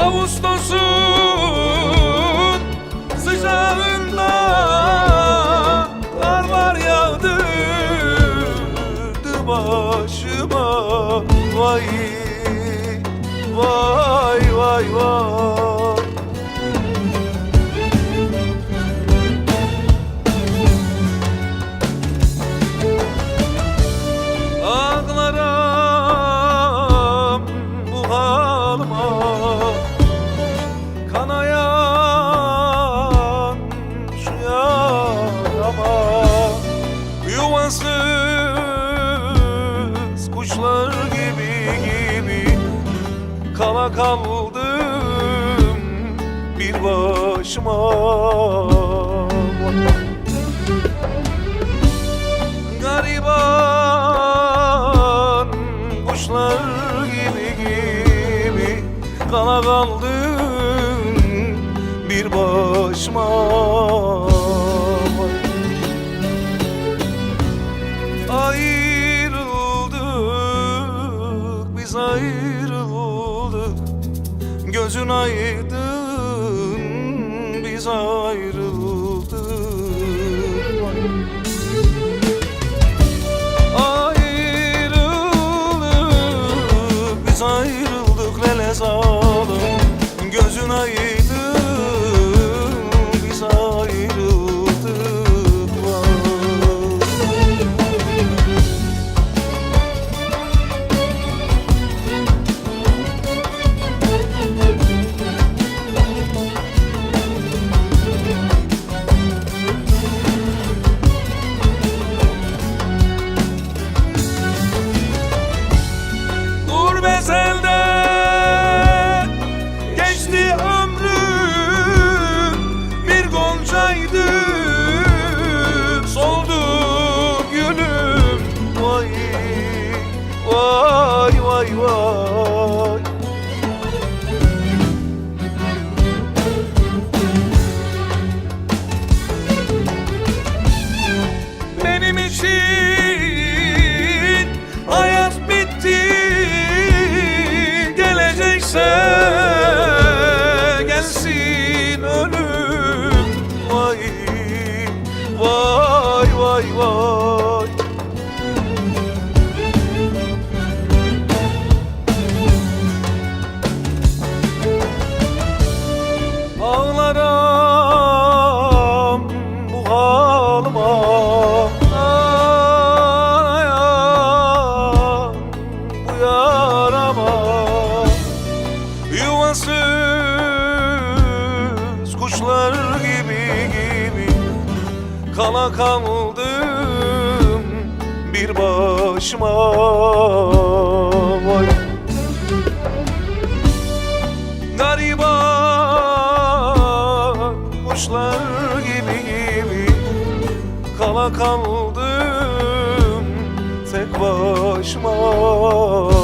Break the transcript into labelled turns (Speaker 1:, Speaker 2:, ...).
Speaker 1: Ağustos'un sıcağında karlar yağdırdı başıma. Vay vay vay vay. Ağlarım bu halıma, kanayan şu yarama. Yuvasız kuşlar gibi kala kaldım bir başıma. Gariban kuşlar gibi kala kaldım bir başıma. Ayrıldık, biz ayrıldık, gözün aydın, biz ayrıldık. Ayrıldık, biz ayrıldık lele zalim, gözün aydın, biz ayrıldık. Gurbet elde geçti ömrüm, bir goncaydı soldu gülüm. Vay vay vay vay. Benim için hayat bitti, gelsin ölüm. Vay vay vay vay. Ağlarım bu halıma, ağlayan bu yarama. Yuvasız kuşlar gibi kala kaldım bir başıma. Vay. Gariban kuşlar gibi kala kaldım tek başıma.